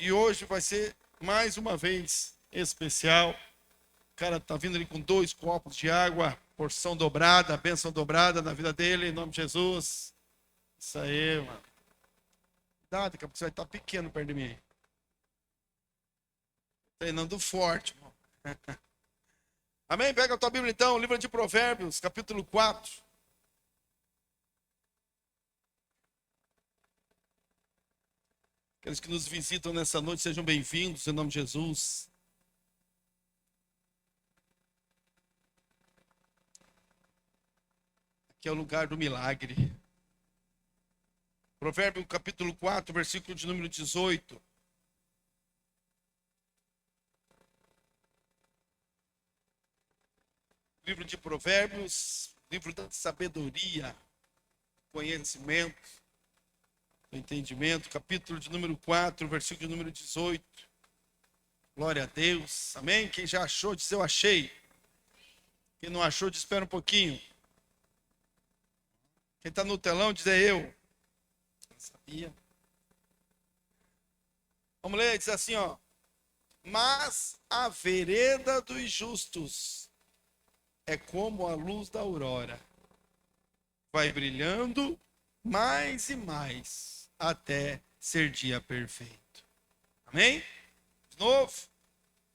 E hoje vai ser mais uma vez especial. O cara tá vindo ali com 2 copos de água, porção dobrada, bênção dobrada na vida dele, em nome de Jesus. Isso aí, mano. Cuidado, que você vai estar pequeno perto de mim. Treinando forte, irmão. Amém? Pega a tua Bíblia então, livro de Provérbios, capítulo 4. Aqueles que nos visitam nessa noite, sejam bem-vindos, em nome de Jesus. Aqui é o lugar do milagre. Provérbio capítulo 4, versículo de número 18. Livro de Provérbios, livro da sabedoria, conhecimento, do entendimento, capítulo de número 4, versículo de número 18. Glória a Deus. Amém? Quem já achou, diz eu achei. Quem não achou, diz espera um pouquinho. Quem está no telão, diz é eu. Não sabia. Vamos ler, diz assim, ó. Mas a vereda dos justos é como a luz da aurora. Vai brilhando mais e mais até ser dia perfeito. Amém? De novo.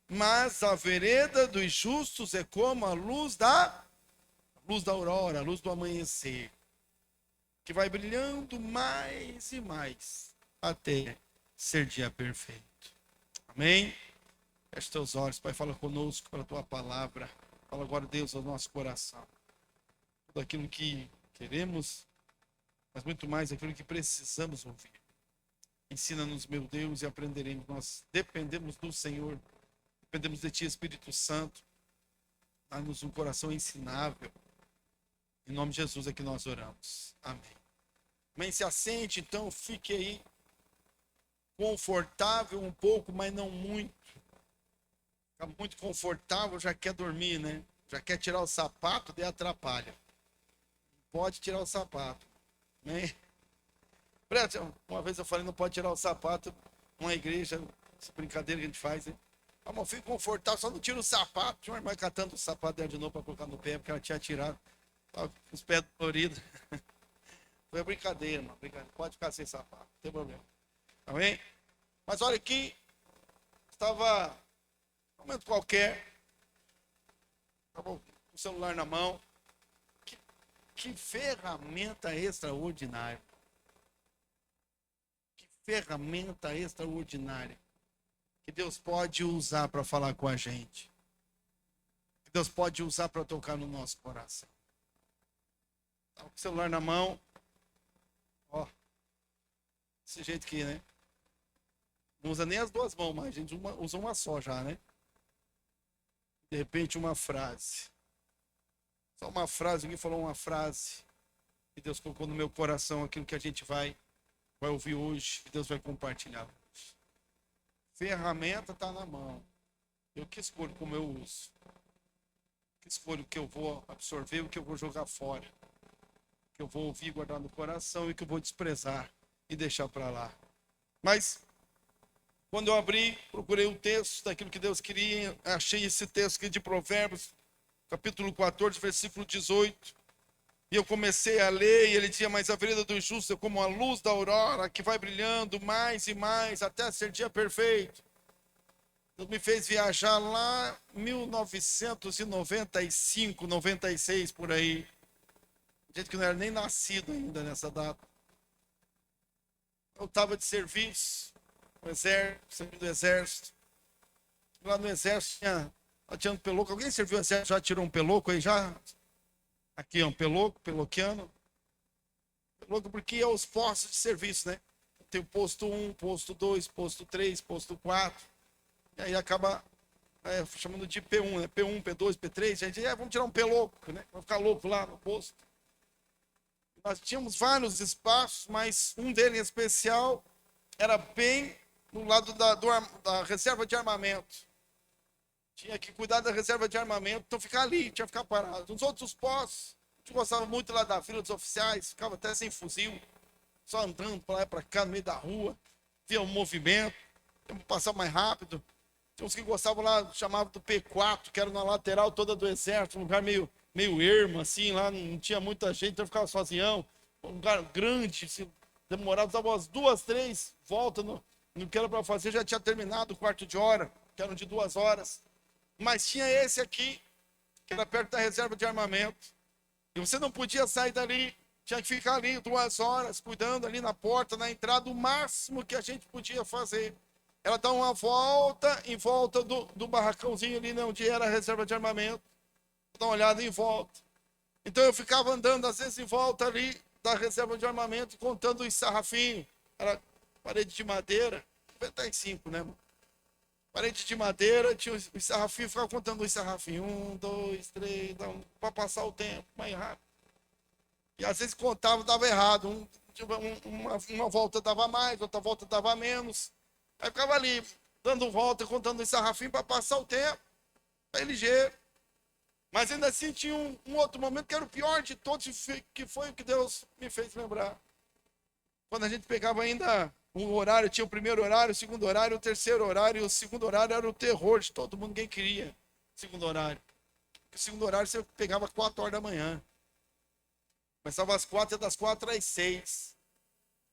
Mas a vereda dos justos é como a luz da aurora, a luz do amanhecer, que vai brilhando mais e mais até ser dia perfeito. Amém? Feche teus olhos, Pai, fala conosco pela tua palavra. Fala agora, Deus, ao nosso coração. Tudo aquilo que queremos, mas muito mais aquilo que precisamos ouvir. Ensina-nos, meu Deus, e aprenderemos. Nós dependemos do Senhor, dependemos de Ti, Espírito Santo. Dá-nos um coração ensinável. Em nome de Jesus é que nós oramos. Amém. Amém. Se assente, então, fique aí confortável um pouco, mas não muito. Fica muito confortável, já quer dormir, né? Já quer tirar o sapato, daí atrapalha. Pode tirar o sapato, né? Uma vez eu falei, não pode tirar o sapato numa igreja, essa brincadeira que a gente faz, né? Ah, mas fica confortável, só não tira o sapato. Tinha uma irmã catando o sapato dela de novo para colocar no pé, porque ela tinha tirado. Tava com os pés doloridos. Foi brincadeira, mano. Brincadeira. Pode ficar sem sapato, não tem problema. Amém? Mas olha aqui, estava, num momento qualquer, estava com o celular na mão. Que ferramenta extraordinária. Que ferramenta extraordinária que Deus pode usar para falar com a gente. Que Deus pode usar para tocar no nosso coração. Tá com o celular na mão. Ó. Desse jeito aqui, né? Não usa nem as duas mãos, mas a gente usa uma só já, né? De repente uma frase. Só uma frase, alguém falou uma frase. Que Deus colocou no meu coração aquilo que a gente vai ouvir hoje. Que Deus vai compartilhar hoje. Ferramenta está na mão. Eu que escolho como eu uso. Que escolho o que eu vou absorver, o que eu vou jogar fora. O que eu vou ouvir, guardar no coração e o que eu vou desprezar e deixar para lá. Mas, quando eu abri, procurei o texto daquilo que Deus queria, achei esse texto aqui de Provérbios, capítulo 14, versículo 18. E eu comecei a ler, e ele dizia, mas a vereda do justo é como a luz da aurora, que vai brilhando mais e mais, até ser dia perfeito. Deus me fez viajar lá em 1995, 96, por aí. Gente que não era nem nascido ainda nessa data. Eu estava de serviço, no exército, servindo do exército. Lá no exército tinha um peloco. Alguém serviu o exército, já tirou um peloco aí já? Aqui é um peloco, peloquiano. Peloco porque é os postos de serviço, né? Tem o posto 1, posto 2, posto 3, posto 4. E aí acaba chamando de P1, né? P1, P2, P3. A gente vamos tirar um peloco, né? Vamos ficar louco lá no posto. Nós tínhamos vários espaços, mas um deles em especial era bem no lado da reserva de armamento. Tinha que cuidar da reserva de armamento, então ficar ali, tinha que ficar parado. Nos outros postos, a gente gostava muito lá da fila dos oficiais, ficava até sem fuzil, só andando para lá e para cá, no meio da rua, via um movimento. Temos que passar mais rápido. Tinha uns que gostavam lá, chamavam do P4, que era na lateral toda do exército, um lugar meio ermo, assim, lá não tinha muita gente, então eu ficava sozinhão. Um lugar grande, assim, demorava, dava umas 2, 3 voltas no que era para fazer, já tinha terminado o quarto de hora, que eram de 2 horas. Mas tinha esse aqui, que era perto da reserva de armamento. E você não podia sair dali, tinha que ficar ali 2 horas, cuidando ali na porta, na entrada, o máximo que a gente podia fazer. Ela dá uma volta em volta do barracãozinho ali, né, onde era a reserva de armamento. Dá uma olhada em volta. Então eu ficava andando, às vezes, em volta ali da reserva de armamento, contando os sarrafinhos. Era parede de madeira, 95, né, mano? Parede de madeira, tinha os sarrafinhos, ficava contando os sarrafinhos. 1, 2, 3, para passar o tempo mais rápido. E às vezes contava, dava errado. Uma volta dava mais, outra volta dava menos. Aí ficava ali, dando volta, contando os sarrafinhos para passar o tempo. Aí ligeiro. Mas ainda assim tinha um outro momento que era o pior de todos, que foi o que Deus me fez lembrar. Quando a gente pegava ainda um horário, tinha o primeiro horário, o segundo horário, o terceiro horário, e o segundo horário era o terror de todo mundo, ninguém queria o segundo horário. Porque o segundo horário você pegava 4 horas da manhã. Começava às 4 e das 4 às 6.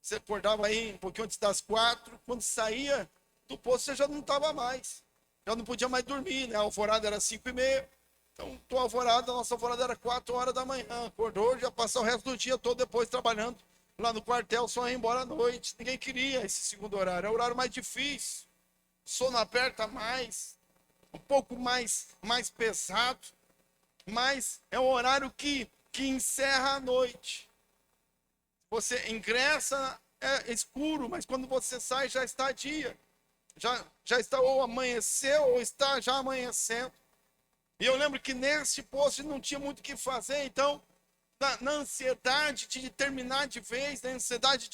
Você acordava aí um pouquinho antes das 4, quando saía do posto você já não estava mais. Já não podia mais dormir, né? A alvorada era 5h30. Então, nossa alvorada era 4 horas da manhã. Acordou, já passou o resto do dia todo depois trabalhando lá no quartel, só ia embora à noite. Ninguém queria esse segundo horário. É o horário mais difícil. Sono aperta mais, um pouco mais pesado, mas é o horário que encerra a noite. Você ingressa, é escuro, mas quando você sai já está dia. Já está ou amanheceu ou está já amanhecendo. E eu lembro que nesse posto não tinha muito o que fazer, então, na ansiedade de terminar de vez, na ansiedade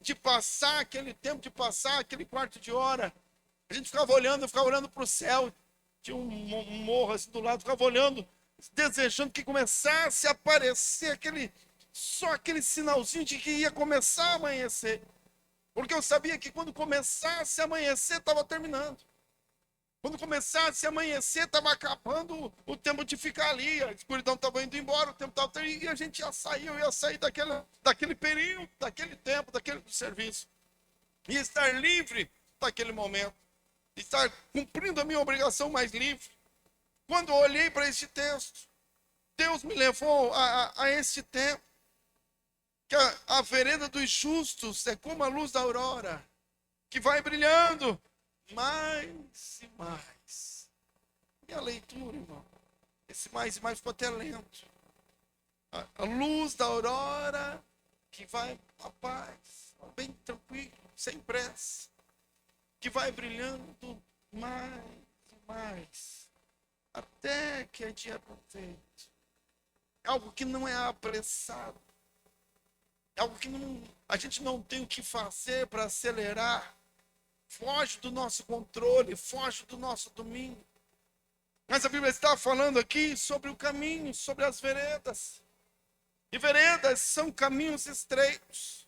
de passar aquele tempo, de passar aquele quarto de hora, a gente ficava olhando para o céu, tinha um morro assim do lado, ficava olhando, desejando que começasse a aparecer só aquele sinalzinho de que ia começar a amanhecer. Porque eu sabia que quando começasse a amanhecer, estava terminando. Quando começasse a amanhecer, estava acabando o tempo de ficar ali. A escuridão estava indo embora, o tempo estava terminando, e a gente eu ia sair daquele período, daquele tempo, daquele serviço. E estar livre daquele momento. Estar cumprindo a minha obrigação mais livre. Quando eu olhei para este texto, Deus me levou a este tempo. Que a vereda dos justos é como a luz da aurora, que vai brilhando mais e mais. E a leitura, irmão? Esse mais e mais ficou até lento. A luz da aurora que vai a paz, bem tranquilo, sem pressa, que vai brilhando mais e mais, até que é dia perfeito. É algo que não é apressado. É algo que a gente não tem o que fazer para acelerar. Foge do nosso controle, foge do nosso domínio. Mas a Bíblia está falando aqui sobre o caminho, sobre as veredas. E veredas são caminhos estreitos.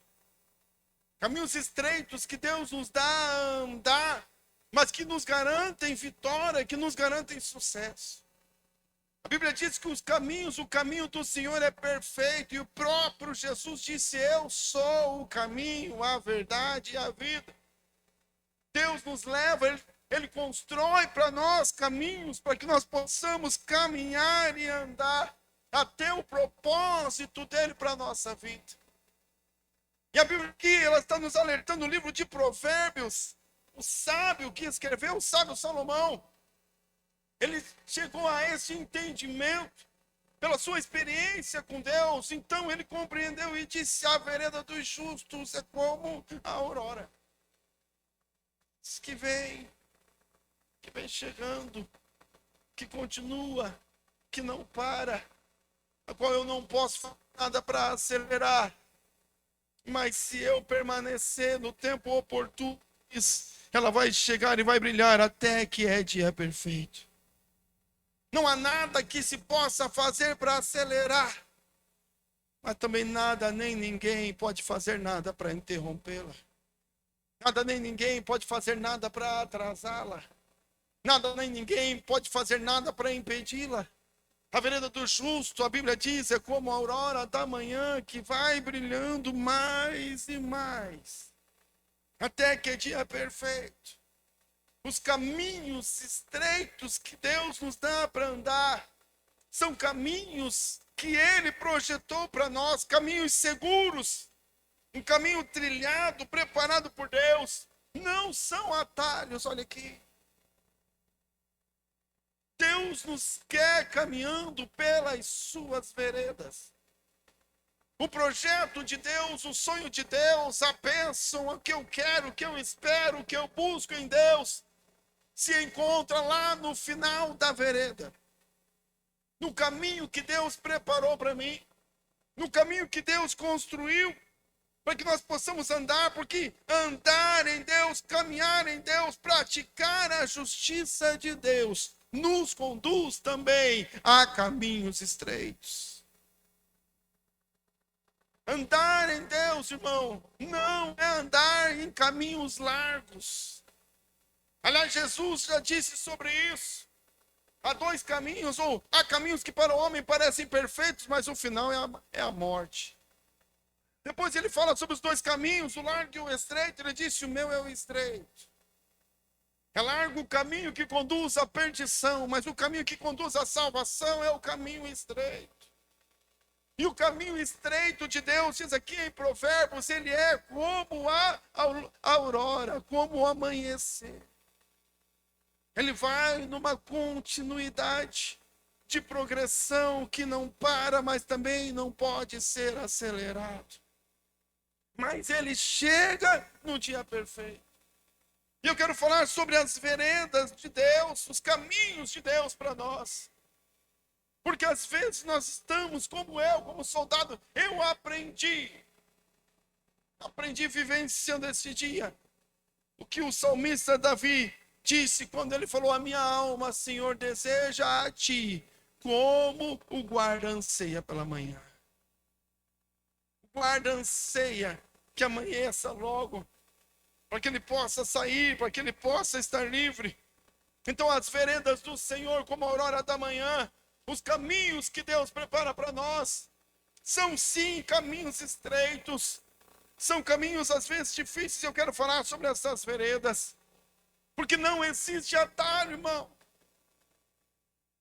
Caminhos estreitos que Deus nos dá a andar, mas que nos garantem vitória, que nos garantem sucesso. A Bíblia diz que o caminho do Senhor é perfeito, e o próprio Jesus disse: eu sou o caminho, a verdade e a vida. Deus nos leva, Ele constrói para nós caminhos, para que nós possamos caminhar e andar até o propósito dEle para a nossa vida. E a Bíblia aqui, ela está nos alertando no livro de Provérbios, o sábio que escreveu, o sábio Salomão, ele chegou a esse entendimento pela sua experiência com Deus. Então ele compreendeu e disse: a vereda dos justos é como a aurora, que vem chegando, que continua, que não para, a qual eu não posso fazer nada para acelerar, mas se eu permanecer no tempo oportuno, ela vai chegar e vai brilhar até que é dia perfeito. Não há nada que se possa fazer para acelerar, mas também nada nem ninguém pode fazer nada para interrompê-la. Nada nem ninguém pode fazer nada para atrasá-la. Nada nem ninguém pode fazer nada para impedi-la. A vereda do justo, a Bíblia diz, é como a aurora da manhã que vai brilhando mais e mais, até que é dia perfeito. Os caminhos estreitos que Deus nos dá para andar são caminhos que Ele projetou para nós, caminhos seguros, um caminho trilhado, preparado por Deus. Não são atalhos, olha aqui. Deus nos quer caminhando pelas suas veredas. O projeto de Deus, o sonho de Deus, a bênção, o que eu quero, o que eu espero, o que eu busco em Deus, se encontra lá no final da vereda. No caminho que Deus preparou para mim. No caminho que Deus construiu para que nós possamos andar, porque andar em Deus, caminhar em Deus, praticar a justiça de Deus, nos conduz também a caminhos estreitos. Andar em Deus, irmão, não é andar em caminhos largos. Aliás, Jesus já disse sobre isso. Há dois caminhos, ou há caminhos que para o homem parecem perfeitos, mas o final é a morte. Depois ele fala sobre os dois caminhos, o largo e o estreito. Ele disse, o meu é o estreito. É largo o caminho que conduz à perdição, mas o caminho que conduz à salvação é o caminho estreito. E o caminho estreito de Deus, diz aqui em Provérbios, ele é como a aurora, como o amanhecer. Ele vai numa continuidade de progressão que não para, mas também não pode ser acelerado. Mas ele chega no dia perfeito. E eu quero falar sobre as veredas de Deus, os caminhos de Deus para nós. Porque às vezes nós estamos como eu, como soldado. Eu aprendi vivenciando esse dia. O que o salmista Davi disse quando ele falou, a minha alma, Senhor, deseja a ti, como o guarda anseia pela manhã. O guarda anseia que amanheça logo, para que ele possa sair, para que ele possa estar livre. Então as veredas do Senhor, como a aurora da manhã, os caminhos que Deus prepara para nós, são sim caminhos estreitos, são caminhos às vezes difíceis. Eu quero falar sobre essas veredas, porque não existe atalho, irmão.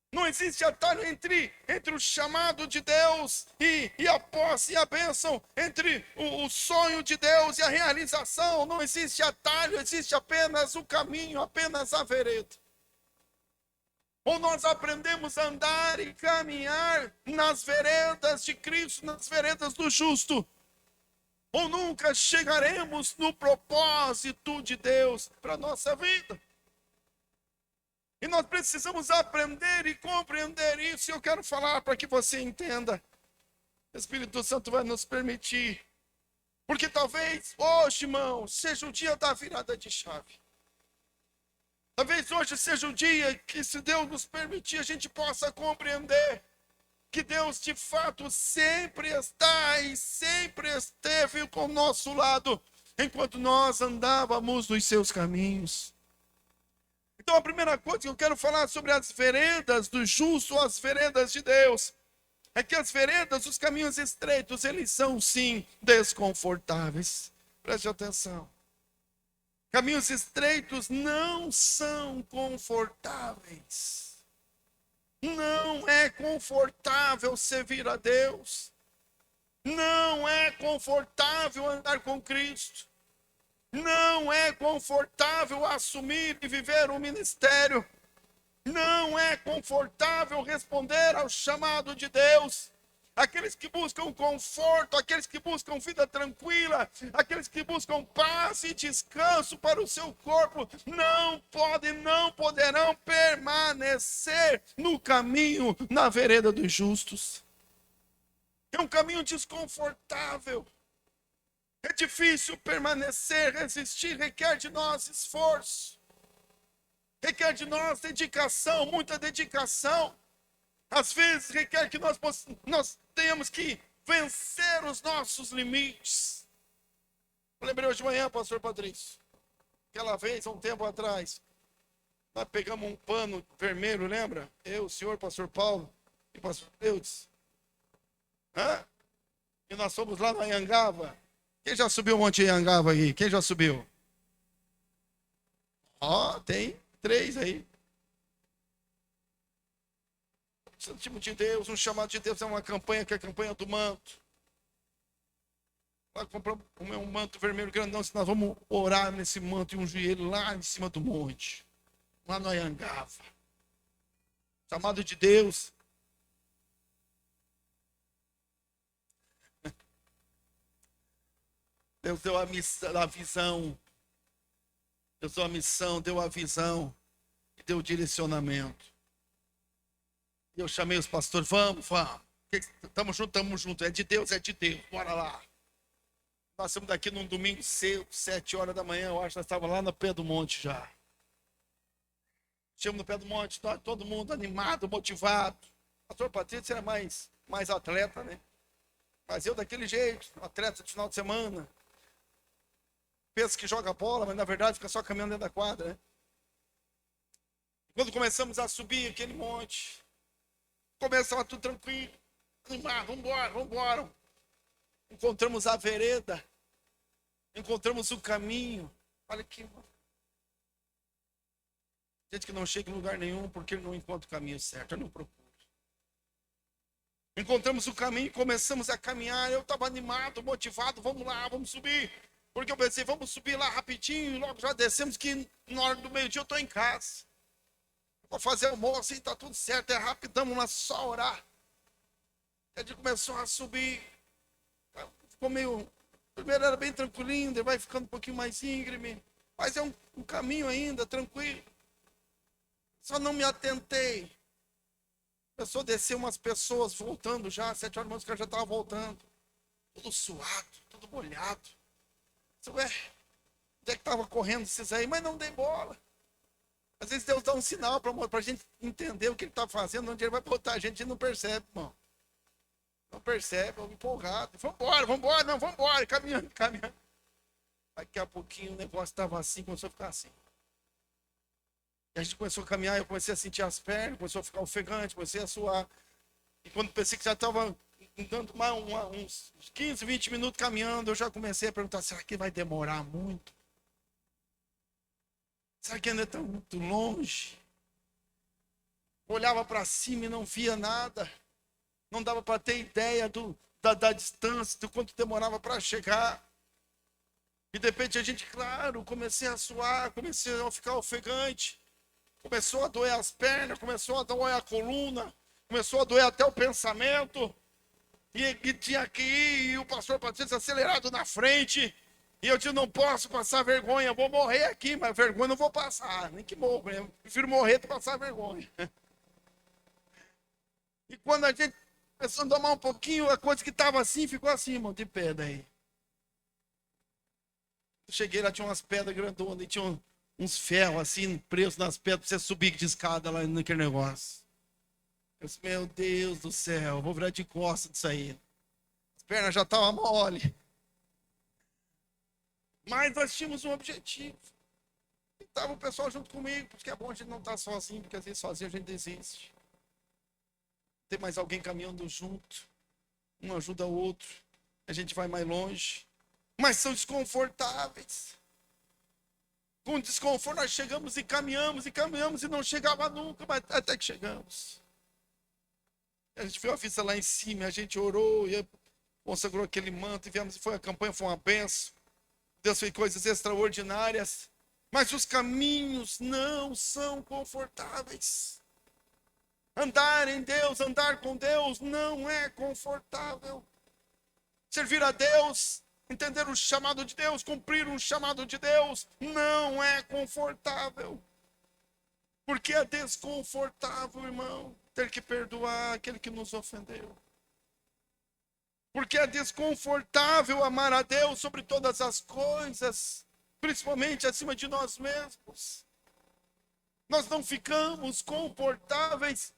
Não existe atalho entre o chamado de Deus e a posse e a bênção, entre o sonho de Deus e a realização. Não existe atalho, existe apenas o caminho, apenas a vereda. Ou nós aprendemos a andar e caminhar nas veredas de Cristo, nas veredas do justo, ou nunca chegaremos no propósito de Deus para a nossa vida. E nós precisamos aprender e compreender isso. E eu quero falar para que você entenda. O Espírito Santo vai nos permitir. Porque talvez hoje, irmão, seja o dia da virada de chave. Talvez hoje seja o dia que, se Deus nos permitir, a gente possa compreender que Deus de fato sempre está e sempre esteve ao nosso lado, enquanto nós andávamos nos seus caminhos. Então a primeira coisa que eu quero falar sobre as veredas do justo, as veredas de Deus, é que as veredas, os caminhos estreitos, eles são sim desconfortáveis. Preste atenção. Caminhos estreitos não são confortáveis. Não é confortável servir a Deus. Não é confortável andar com Cristo. Não é confortável assumir e viver um ministério. Não é confortável responder ao chamado de Deus. Aqueles que buscam conforto, aqueles que buscam vida tranquila, aqueles que buscam paz e descanso para o seu corpo, não podem, não poderão permanecer no caminho, na vereda dos justos. É um caminho desconfortável. É difícil permanecer, resistir, requer de nós esforço. Requer de nós dedicação, muita dedicação. Às vezes requer que nós tenhamos que vencer os nossos limites. Eu lembrei hoje de manhã, pastor Patrício. Aquela vez, há um tempo atrás, nós pegamos um pano vermelho, lembra? Eu, o senhor, pastor Paulo e pastor Eudes. E nós fomos lá no Anhangaba. Quem já subiu o Monte Anhangaba aí? Quem já subiu? Ó, tem 3 aí. Um tipo de Deus, um chamado de Deus, é uma campanha que é a campanha do manto. Lá compramos um manto vermelho grandão, se nós vamos orar nesse manto e ungir ele lá em cima do monte. Lá no Anhangaba. Chamado de Deus. Deus deu a visão. Deus deu a missão, deu a visão e deu o direcionamento. E eu chamei os pastores, vamos. Estamos juntos. É de Deus, bora lá. Nós estamos daqui num domingo cedo, 7 horas da manhã, eu acho, nós estávamos lá no pé do monte já. Chegamos no pé do monte, todo mundo animado, motivado. O pastor Patrício era mais atleta, né? Mas eu daquele jeito, atleta de final de semana. Pensa que joga bola, mas na verdade fica só caminhando dentro da quadra, né? Quando começamos a subir aquele monte, começava tudo tranquilo, animado, vambora. Encontramos a vereda, encontramos o caminho. Olha aqui, mano. Gente que não chega em lugar nenhum porque ele não encontra o caminho certo, eu não procuro. Encontramos o caminho, começamos a caminhar, eu estava animado, motivado, vamos lá, vamos subir. Porque eu pensei, vamos subir lá rapidinho, e logo já descemos que na hora do meio-dia eu estou em casa. Vou fazer almoço e está tudo certo, é rapidão, vamos lá só orar. E a gente começou a subir. Ficou meio... Primeiro era bem tranquilinho, daí vai ficando um pouquinho mais íngreme. Mas é um caminho ainda, tranquilo. Só não me atentei. Começou a descer umas pessoas voltando já, 7 horas da manhã os caras já estavam voltando. Tudo suado, tudo molhado. Ué, onde é que estava correndo esses aí? Mas não dei bola. Às vezes Deus dá um sinal para a gente entender o que ele está fazendo, onde ele vai botar a gente não percebe, irmão. Não percebe, eu empolgado. Vambora, caminhando. Daqui a pouquinho o negócio estava assim, começou a ficar assim. E a gente começou a caminhar, eu comecei a sentir as pernas, começou a ficar ofegante, comecei a suar. E quando pensei que já estava dando uns 15, 20 minutos caminhando, eu já comecei a perguntar, será que vai demorar muito? Será que ainda está muito longe? Olhava para cima e não via nada. Não dava para ter ideia da distância, do quanto demorava para chegar. E de repente a gente, claro, comecei a suar, comecei a ficar ofegante. Começou a doer as pernas, começou a doer a coluna, começou a doer até o pensamento. E tinha que ir, e o pastor Patrício acelerado na frente. E eu disse, não posso passar vergonha, vou morrer aqui, mas vergonha não vou passar, nem que morro, eu prefiro morrer do que passar vergonha. E quando a gente começou a andar um pouquinho, a coisa que estava assim, ficou assim, irmão, de pé daí. Eu cheguei lá, tinha umas pedras grandonas, e tinha uns ferros assim, presos nas pedras, pra você subir de escada lá naquele negócio. Eu disse, meu Deus do céu, vou virar de costas disso aí. As pernas já estavam mole. Mas nós tínhamos um objetivo. E estava o pessoal junto comigo, porque é bom a gente não estar sozinho, porque às vezes sozinho a gente desiste. Tem mais alguém caminhando junto. Um ajuda o outro. A gente vai mais longe. Mas são desconfortáveis. Com desconforto nós chegamos e caminhamos e não chegava nunca, mas até que chegamos. A gente viu a vista lá em cima, a gente orou e consagrou aquele manto e viemos, a campanha foi uma bênção. Deus fez coisas extraordinárias, mas os caminhos não são confortáveis. Andar em Deus, andar com Deus não é confortável. Servir a Deus, entender o chamado de Deus, cumprir um chamado de Deus, não é confortável. Porque é desconfortável, irmão, ter que perdoar aquele que nos ofendeu. Porque é desconfortável amar a Deus sobre todas as coisas, principalmente acima de nós mesmos. Nós não ficamos confortáveis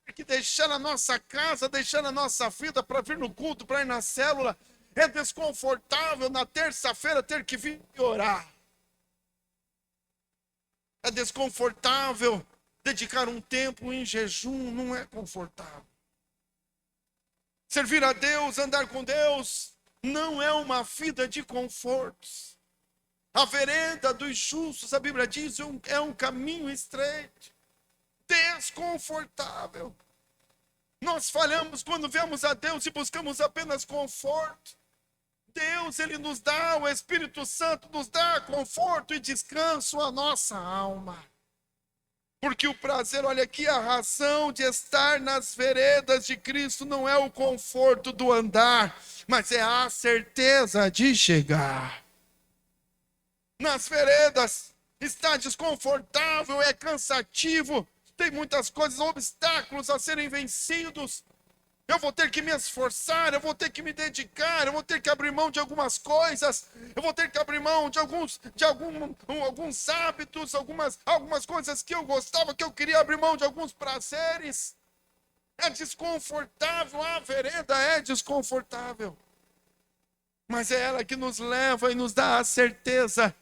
porque deixar a nossa casa, deixar a nossa vida para vir no culto, para ir na célula, é desconfortável na terça-feira ter que vir orar. É desconfortável. Dedicar um tempo em jejum não é confortável. Servir a Deus, andar com Deus, não é uma vida de confortos. A vereda dos justos, a Bíblia diz, é um caminho estreito, desconfortável. Nós falhamos quando vemos a Deus e buscamos apenas conforto. Deus, Ele nos dá, o Espírito Santo nos dá conforto e descanso à nossa alma. Porque o prazer, olha aqui, a razão de estar nas veredas de Cristo não é o conforto do andar, mas é a certeza de chegar. Nas veredas está desconfortável, é cansativo, tem muitas coisas, obstáculos a serem vencidos. Eu vou ter que me esforçar, eu vou ter que me dedicar, eu vou ter que abrir mão de algumas coisas, eu vou ter que abrir mão de alguns hábitos, algumas coisas que eu gostava, que eu queria abrir mão de alguns prazeres. É desconfortável, a vereda é desconfortável. Mas é ela que nos leva e nos dá a certeza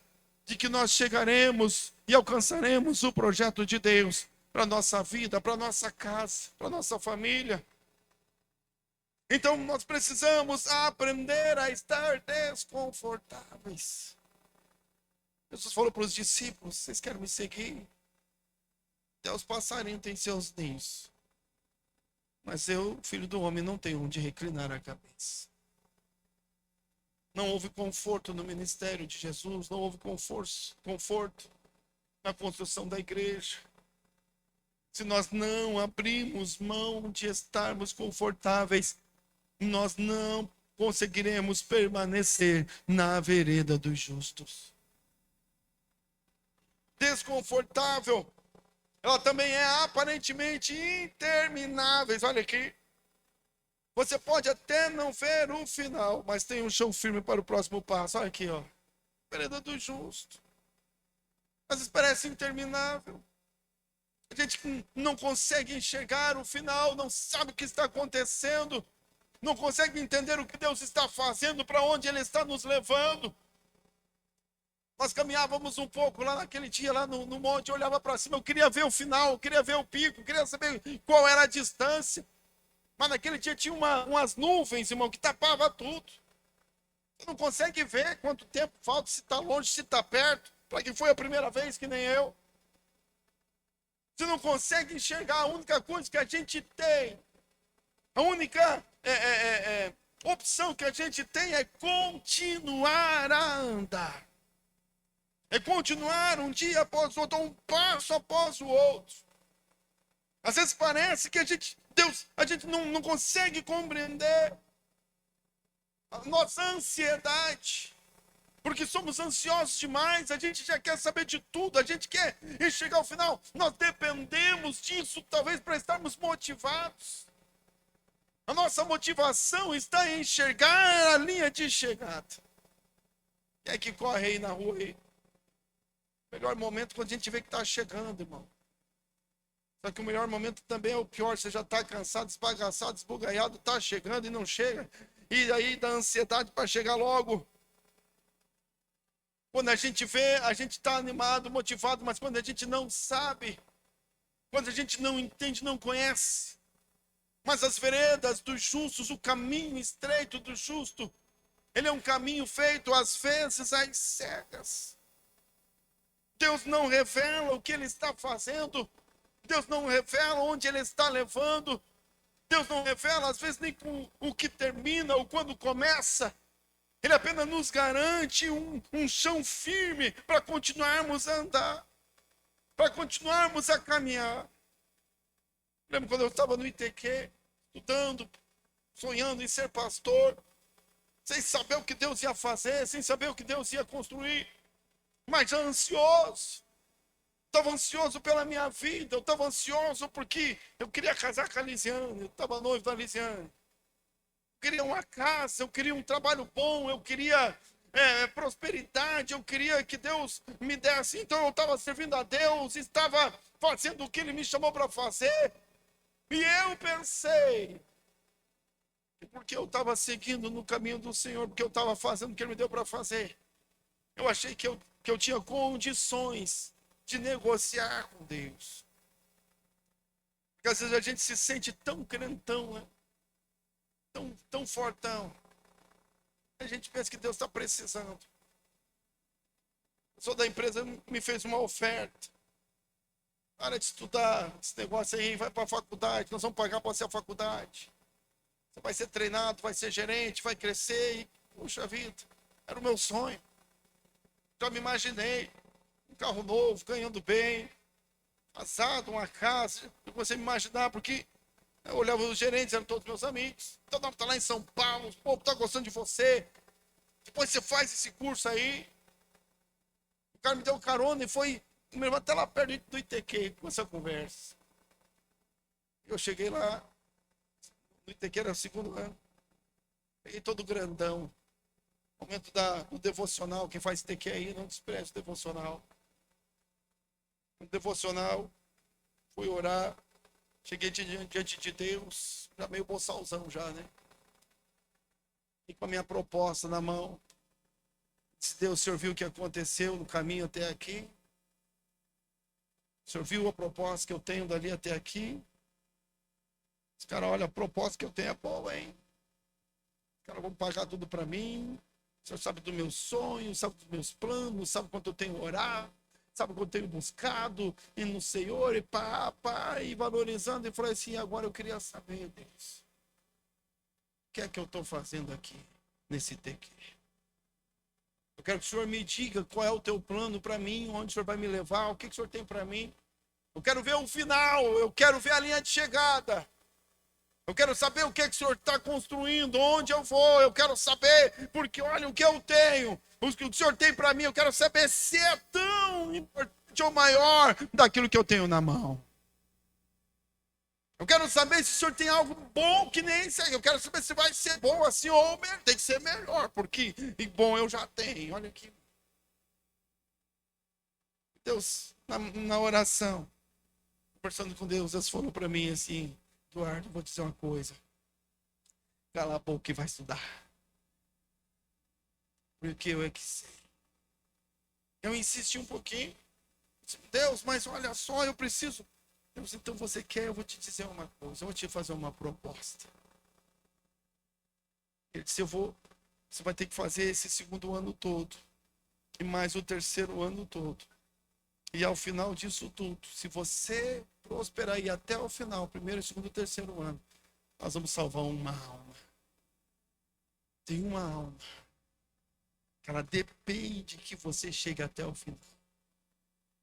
de que nós chegaremos e alcançaremos o projeto de Deus para a nossa vida, para a nossa casa, para a nossa família. Então nós precisamos aprender a estar desconfortáveis. Jesus falou para os discípulos: vocês querem me seguir? Até os passarinhos têm seus ninhos, mas eu, filho do homem, não tenho onde reclinar a cabeça. Não houve conforto no ministério de Jesus, não houve conforto na construção da igreja. Se nós não abrimos mão de estarmos confortáveis, nós não conseguiremos permanecer na vereda dos justos. Desconfortável, ela também é aparentemente interminável. Olha aqui, você pode até não ver o final, mas tem um chão firme para o próximo passo. Olha aqui, ó, vereda do justo. Às vezes parece interminável. A gente não consegue enxergar o final, não sabe o que está acontecendo, não consegue entender o que Deus está fazendo, para onde Ele está nos levando. Nós caminhávamos um pouco lá naquele dia, lá no monte, eu olhava para cima, eu queria ver o final, eu queria ver o pico, eu queria saber qual era a distância. Mas naquele dia tinha umas nuvens, irmão, que tapava tudo. Você não consegue ver quanto tempo falta, se está longe, se está perto, para quem foi a primeira vez, que nem eu. Você não consegue enxergar. A única coisa que a gente tem, a única opção que a gente tem é continuar a andar. É continuar um dia após o outro, um passo após o outro. Às vezes parece que a gente não consegue compreender a nossa ansiedade. Porque somos ansiosos demais, a gente já quer saber de tudo, a gente quer chegar ao final. Nós dependemos disso, talvez, para estarmos motivados. A nossa motivação está em enxergar a linha de chegada. Quem é que corre aí na rua aí? Melhor momento quando a gente vê que está chegando, irmão. Só que o melhor momento também é o pior. Você já está cansado, esbagaçado, esbugalhado, está chegando e não chega. E aí dá ansiedade para chegar logo. Quando a gente vê, a gente está animado, motivado, mas quando a gente não sabe, quando a gente não entende, não conhece. Mas as veredas dos justos, o caminho estreito do justo, ele é um caminho feito às vezes às cegas. Deus não revela o que Ele está fazendo. Deus não revela onde Ele está levando. Deus não revela, às vezes, nem o que termina ou quando começa. Ele apenas nos garante um chão firme para continuarmos a andar, para continuarmos a caminhar. Lembro quando eu estava no ITQ, estudando, sonhando em ser pastor, sem saber o que Deus ia fazer, sem saber o que Deus ia construir, mas já ansioso. Estava ansioso pela minha vida, eu estava ansioso porque eu queria casar com a Lisiane, eu estava noivo da Lisiane. Eu queria uma casa, eu queria um trabalho bom, eu queria prosperidade, eu queria que Deus me desse. Então eu estava servindo a Deus, estava fazendo o que Ele me chamou para fazer. E eu pensei, porque eu estava seguindo no caminho do Senhor, porque eu estava fazendo o que Ele me deu para fazer. Eu achei que eu tinha condições de negociar com Deus. Porque às vezes a gente se sente tão crentão, né? Tão fortão. A gente pensa que Deus está precisando. O pessoal da empresa me fez uma oferta. Para de estudar esse negócio aí, vai para a faculdade, nós vamos pagar para você a faculdade. Você vai ser treinado, vai ser gerente, vai crescer e, puxa vida, era o meu sonho. Já me imaginei, um carro novo, ganhando bem, casado, uma casa. Eu comecei a me imaginar, porque eu olhava os gerentes, eram todos meus amigos. Todo mundo está lá em São Paulo, o povo está gostando de você. Depois você faz esse curso aí. O cara me deu carona e foi me levou até lá perto do ITQ com essa conversa. Eu cheguei lá, no ITQ era o segundo ano. Peguei todo grandão. Momento do devocional, quem faz ITQ aí não despreze o devocional. No devocional, fui orar. Cheguei diante de Deus, já meio boçalzão já, né? E com a minha proposta na mão. Disse, Deus, o Senhor viu o que aconteceu no caminho até aqui? O Senhor viu a proposta que eu tenho dali até aqui? Os caras, olha, a proposta que eu tenho é boa, hein? Os caras vão pagar tudo para mim. O Senhor sabe dos meus sonhos, sabe dos meus planos, sabe quanto eu tenho orado, sabe quanto eu tenho buscado e no Senhor, e e valorizando. E falei assim, agora eu queria saber, Deus, o que é que eu estou fazendo aqui, nesse TQ? Eu quero que o Senhor me diga qual é o teu plano para mim, onde o Senhor vai me levar, o que o Senhor tem para mim. Eu quero ver o final, eu quero ver a linha de chegada. Eu quero saber o que o Senhor está construindo, onde eu vou, eu quero saber, porque olha o que eu tenho, o que o Senhor tem para mim, eu quero saber se é tão importante ou maior daquilo que eu tenho na mão. Eu quero saber se o Senhor tem algo bom que nem sei. Eu quero saber se vai ser bom assim ou tem que ser melhor, porque bom eu já tenho. Olha aqui. Deus, na oração, conversando com Deus, Deus falou para mim assim, Eduardo, vou te dizer uma coisa. Cala a boca e vai estudar. Porque eu é que sei. Eu insisti um pouquinho. Deus, mas olha só, eu preciso. Deus, então você quer, eu vou te dizer uma coisa. Eu vou te fazer uma proposta. Ele disse, você vai ter que fazer esse segundo ano todo. E mais o terceiro ano todo. E ao final disso tudo, se você prosperar aí até o final, primeiro, segundo, terceiro ano, nós vamos salvar uma alma. Tem uma alma que ela depende que você chegue até o final.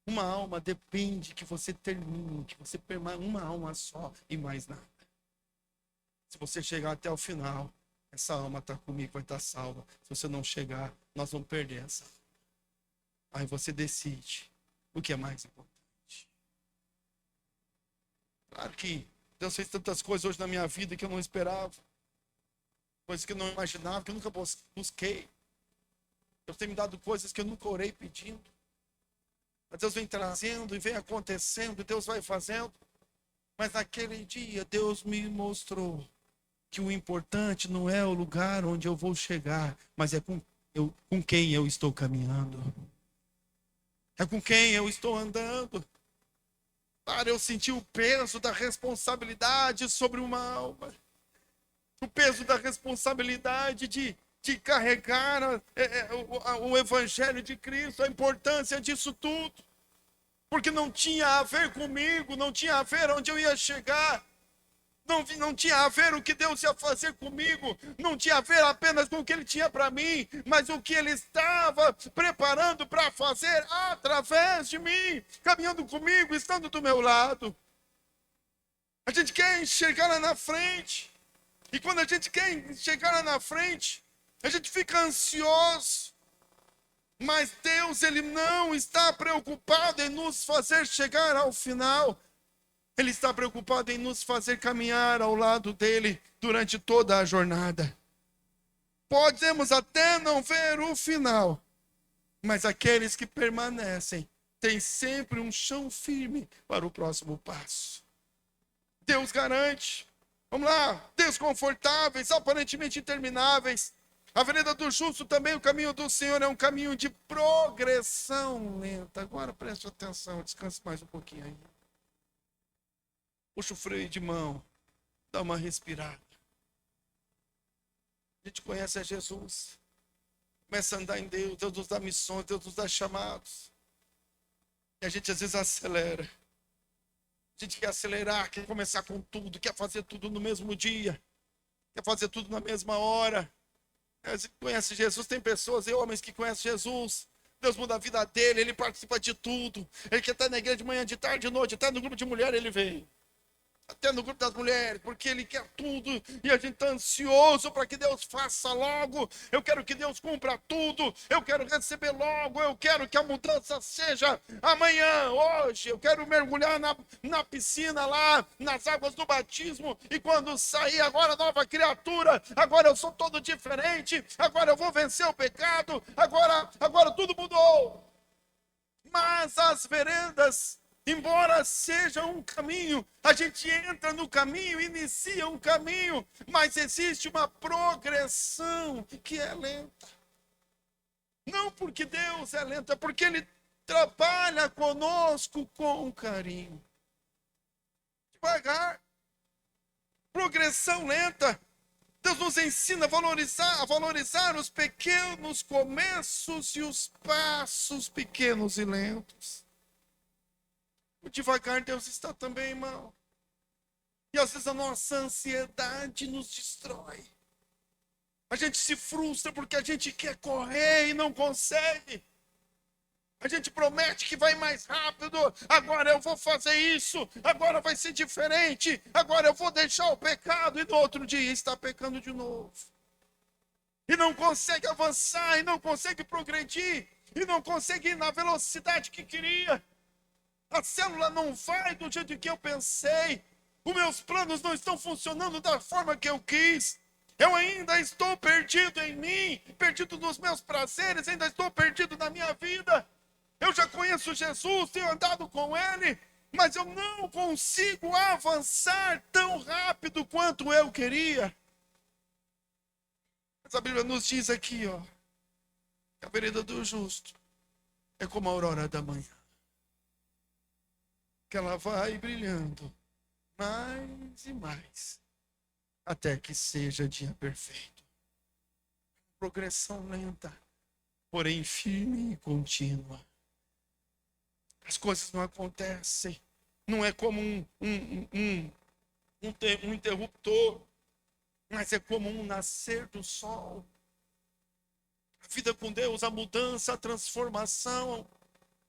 Uma alma depende que você termine, que você permaneça uma alma só e mais nada. Se você chegar até o final, essa alma está comigo, vai estar salva. Se você não chegar, nós vamos perder essa alma. Aí você decide o que é mais importante. Claro que Deus fez tantas coisas hoje na minha vida que eu não esperava. Coisas que eu não imaginava, que eu nunca busquei. Deus tem me dado coisas que eu nunca orei pedindo. Mas Deus vem trazendo e vem acontecendo, e Deus vai fazendo. Mas naquele dia Deus me mostrou que o importante não é o lugar onde eu vou chegar, mas é com quem eu estou caminhando. É com quem eu estou andando. Para eu sentir o peso da responsabilidade sobre uma alma. O peso da responsabilidade de carregar o Evangelho de Cristo, a importância disso tudo. Porque não tinha a ver comigo, não tinha a ver onde eu ia chegar. Não tinha a ver o que Deus ia fazer comigo, não tinha a ver apenas com o que Ele tinha para mim, mas o que Ele estava preparando para fazer através de mim, caminhando comigo, estando do meu lado. A gente quer enxergar lá na frente, e quando a gente quer chegar lá na frente, a gente fica ansioso. Mas Deus, Ele não está preocupado em nos fazer chegar ao final. Ele está preocupado em nos fazer caminhar ao lado dele durante toda a jornada. Podemos até não ver o final, mas aqueles que permanecem têm sempre um chão firme para o próximo passo. Deus garante. Vamos lá, desconfortáveis, aparentemente intermináveis, A vereda do justo também, o caminho do Senhor é um caminho de progressão lenta. Agora preste atenção, descanse mais um pouquinho aí. Puxa o freio de mão, dá uma respirada. A gente conhece a Jesus, começa a andar em Deus, Deus nos dá missões, Deus nos dá chamados. E a gente às vezes acelera. A gente quer acelerar, quer começar com tudo, quer fazer tudo no mesmo dia, quer fazer tudo na mesma hora. Você conhece Jesus, tem pessoas e homens que conhecem Jesus. Deus muda a vida dele, ele participa de tudo. Ele quer estar na igreja de manhã, de tarde, de noite, até no grupo de mulher ele vem. Até no grupo das mulheres, porque ele quer tudo e a gente está ansioso para que Deus faça logo. Eu quero que Deus cumpra tudo, eu quero receber logo, eu quero que a mudança seja amanhã, hoje. Eu quero mergulhar na piscina lá, nas águas do batismo, e quando sair agora nova criatura, agora eu sou todo diferente, agora eu vou vencer o pecado, agora tudo mudou. Mas as veredas, embora seja um caminho, a gente entra no caminho, inicia um caminho, mas existe uma progressão que é lenta. Não porque Deus é lento, é porque Ele trabalha conosco com carinho. Devagar. Progressão lenta. Deus nos ensina a valorizar os pequenos começos e os passos pequenos e lentos. O devagar Deus está também, irmão. E às vezes a nossa ansiedade nos destrói. A gente se frustra porque a gente quer correr e não consegue. A gente promete que vai mais rápido. Agora eu vou fazer isso. Agora vai ser diferente. Agora eu vou deixar o pecado. E no outro dia está pecando de novo. E não consegue avançar. E não consegue progredir. E não consegue ir na velocidade que queria. A célula não vai do jeito que eu pensei. Os meus planos não estão funcionando da forma que eu quis. Eu ainda estou perdido em mim, perdido nos meus prazeres, ainda estou perdido na minha vida. Eu já conheço Jesus, tenho andado com Ele, mas eu não consigo avançar tão rápido quanto eu queria. Mas a Bíblia nos diz aqui, ó, que a vereda do justo é como a aurora da manhã. Que ela vai brilhando mais e mais, até que seja dia perfeito. Progressão lenta, porém firme e contínua. As coisas não acontecem, não é como um interruptor, mas é como um nascer do sol. A vida com Deus, a mudança, a transformação,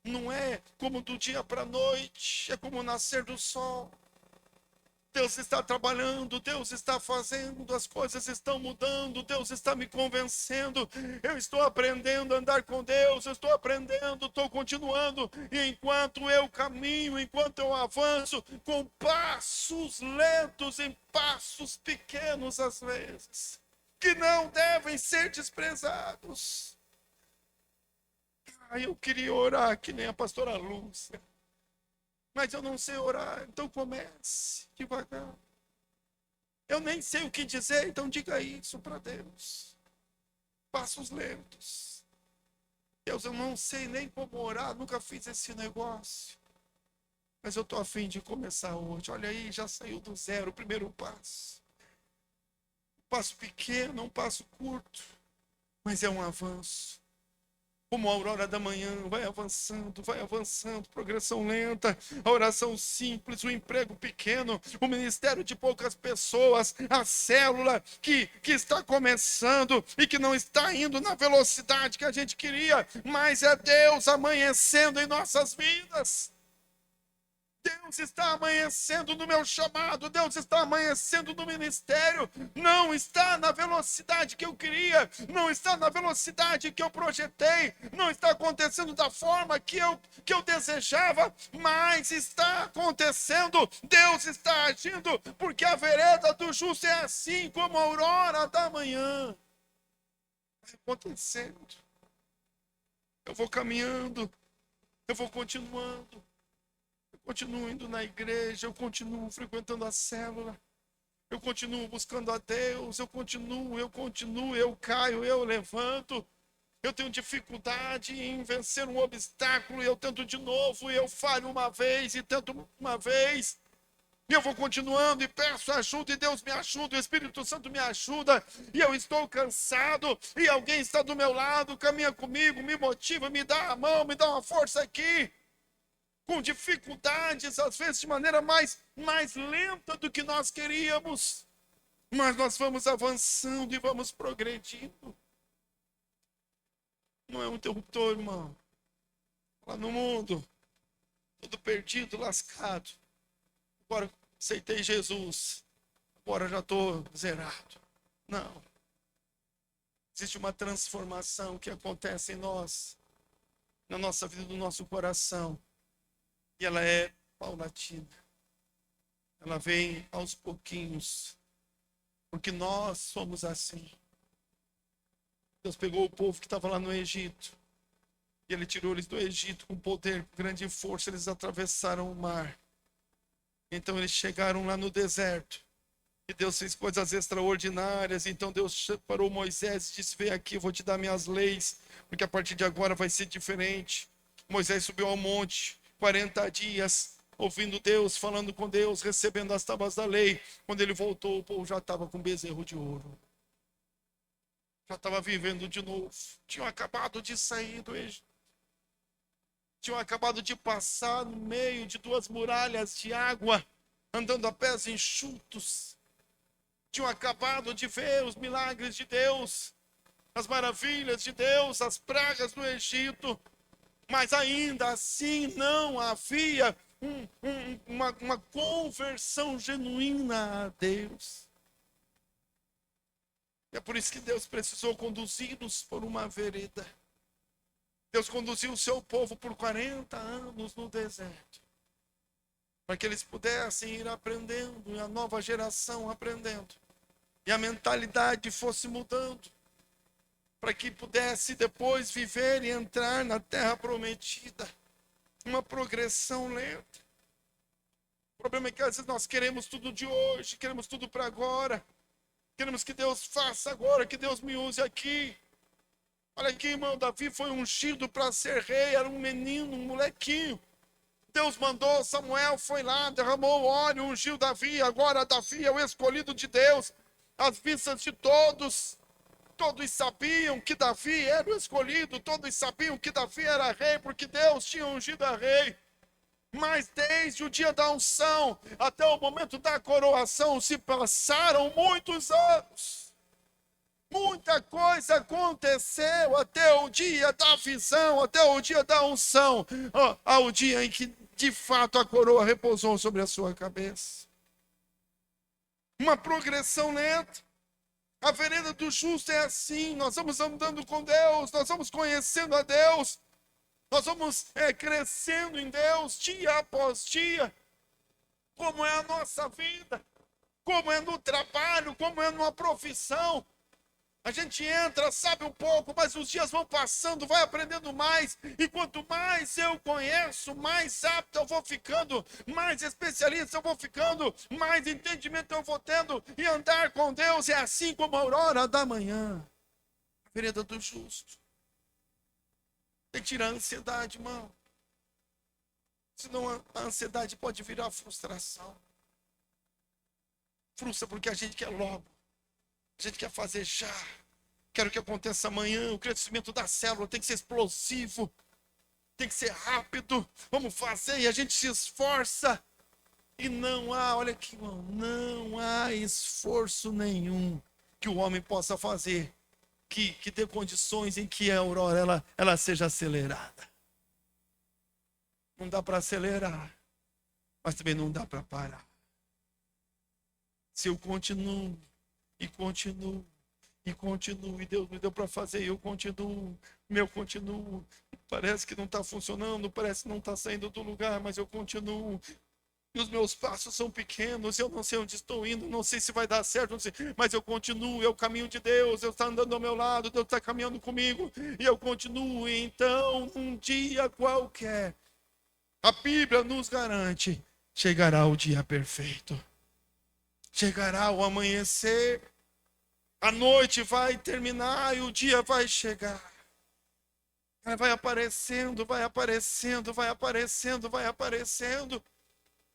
não é como do dia para a noite, é como o nascer do sol. Deus está trabalhando, Deus está fazendo, as coisas estão mudando, Deus está me convencendo, eu estou aprendendo a andar com Deus, eu estou aprendendo, estou continuando, e enquanto eu caminho, enquanto eu avanço, com passos lentos, em passos pequenos às vezes, que não devem ser desprezados. Eu queria orar que nem a pastora Lúcia, mas eu não sei orar, então comece devagar. Eu nem sei o que dizer, então diga isso para Deus. Passos lentos. Deus, eu não sei nem como orar, nunca fiz esse negócio, mas eu estou a fim de começar hoje. Olha aí, já saiu do zero, o primeiro passo. Um passo pequeno, um passo curto, mas é um avanço. Como a aurora da manhã, vai avançando, progressão lenta, a oração simples, o emprego pequeno, o ministério de poucas pessoas, a célula que está começando e que não está indo na velocidade que a gente queria, mas é Deus amanhecendo em nossas vidas. Deus está amanhecendo no meu chamado, Deus está amanhecendo no ministério, não está na velocidade que eu queria, não está na velocidade que eu projetei, não está acontecendo da forma que eu desejava, mas está acontecendo, Deus está agindo, porque a vereda do justo é assim como a aurora da manhã. Está acontecendo. Eu vou caminhando, eu vou continuando. Continuo indo na igreja, eu continuo frequentando a célula, Eu continuo buscando a Deus, eu continuo, eu caio, eu levanto. Eu tenho dificuldade em vencer um obstáculo, eu tento de novo, eu falho uma vez e tento uma vez. E eu vou continuando e peço ajuda, e Deus me ajuda, o Espírito Santo me ajuda, e eu estou cansado, e alguém está do meu lado, caminha comigo, me motiva, me dá a mão, me dá uma força aqui, com dificuldades, às vezes de maneira mais lenta do que nós queríamos, mas nós vamos avançando e vamos progredindo. Não é um interruptor, irmão. Lá no mundo, tudo perdido, lascado. Agora aceitei Jesus, agora já estou zerado. Não. Existe uma transformação que acontece em nós, na nossa vida, no nosso coração. E ela é paulatina. Ela vem aos pouquinhos. Porque nós somos assim. Deus pegou o povo que estava lá no Egito. E ele tirou eles do Egito com poder, com grande força. Eles atravessaram o mar. Então eles chegaram lá no deserto. E Deus fez coisas extraordinárias. Então Deus parou Moisés e disse: vem aqui, eu vou te dar minhas leis, porque a partir de agora vai ser diferente. Moisés subiu ao monte, 40 dias, ouvindo Deus, falando com Deus, recebendo as tábuas da lei. Quando ele voltou, o povo já estava com bezerro de ouro. Já estava vivendo de novo. Tinham acabado de sair do Egito. Tinham acabado de passar no meio de duas muralhas de água, andando a pés enxutos. Tinham acabado de ver os milagres de Deus, as maravilhas de Deus, as pragas do Egito. Mas ainda assim não havia uma conversão genuína a Deus. É por isso que Deus precisou conduzi-los por uma vereda. Deus conduziu o seu povo por 40 anos no deserto, para que eles pudessem ir aprendendo, e a nova geração aprendendo, e a mentalidade fosse mudando, para que pudesse depois viver e entrar na terra prometida. Uma progressão lenta. O problema é que às vezes nós queremos tudo de hoje, queremos tudo para agora, queremos que Deus faça agora, que Deus me use aqui. Olha aqui, irmão, Davi foi ungido para ser rei, era um menino, um molequinho. Deus mandou, Samuel foi lá, derramou óleo, ungiu Davi. Agora Davi é o escolhido de Deus, às vistas de todos. Todos sabiam que Davi era o escolhido, todos sabiam que Davi era rei, porque Deus tinha ungido a rei. Mas desde o dia da unção até o momento da coroação se passaram muitos anos. Muita coisa aconteceu até o dia da visão, até o dia da unção, ao dia em que de fato a coroa repousou sobre a sua cabeça. Uma progressão lenta. A vereda do justo é assim, nós vamos andando com Deus, nós vamos conhecendo a Deus, nós vamos crescendo em Deus dia após dia. Como é a nossa vida, como é no trabalho, como é numa profissão. A gente entra, sabe um pouco, mas os dias vão passando, vai aprendendo mais. E quanto mais eu conheço, mais apto eu vou ficando, mais especialista eu vou ficando, mais entendimento eu vou tendo. E andar com Deus é assim como a aurora da manhã. A vereda do justo. Tem que tirar a ansiedade, irmão. Senão a ansiedade pode virar frustração. Frustra porque a gente quer logo. A gente quer fazer já. Quero que aconteça amanhã. O crescimento da célula tem que ser explosivo. Tem que ser rápido. Vamos fazer e a gente se esforça. E não há, olha aqui, irmão, não há esforço nenhum que o homem possa fazer que dê condições em que a aurora ela seja acelerada. Não dá para acelerar, mas também não dá para parar. Se eu continuo e continuo e continuo, e Deus me deu para fazer, e eu continuo, parece que não está funcionando, parece que não está saindo do lugar, mas eu continuo, e os meus passos são pequenos, eu não sei onde estou indo, não sei se vai dar certo, não sei, mas eu continuo, é o caminho de Deus, Deus está andando ao meu lado, Deus está caminhando comigo, e eu continuo. E então, um dia qualquer, a Bíblia nos garante, chegará o dia perfeito. chegará o amanhecer, a noite vai terminar e o dia vai chegar. Vai aparecendo, vai aparecendo, vai aparecendo, vai aparecendo.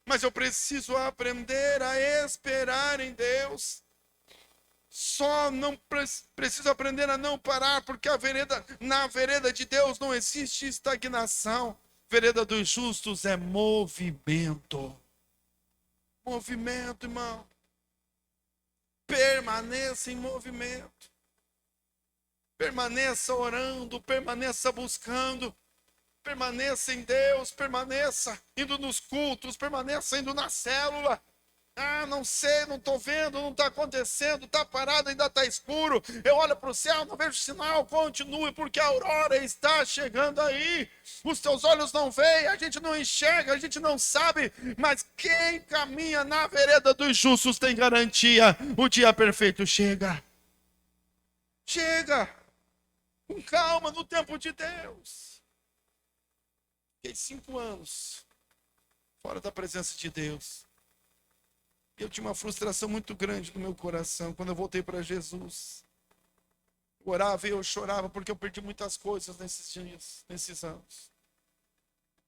Mas eu preciso aprender a esperar em Deus. Só não preciso aprender a não parar, porque na vereda de Deus não existe estagnação. Vereda dos justos é movimento. Movimento, irmão. Permaneça em movimento. Permaneça orando, permaneça buscando, permaneça em Deus, permaneça indo nos cultos, permaneça indo na célula. Ah, não sei, não estou vendo, não está acontecendo, está parado, ainda está escuro. Eu olho para o céu, não vejo sinal, continue, porque a aurora está chegando aí. Os teus olhos não veem, a gente não enxerga, a gente não sabe, mas quem caminha na vereda dos justos tem garantia. O dia perfeito chega. Chega. Com calma, no tempo de Deus. Fiquei 5 anos fora da presença de Deus. Eu tinha uma frustração muito grande no meu coração quando eu voltei para Jesus. Eu orava e eu chorava porque eu perdi muitas coisas nesses dias, nesses anos.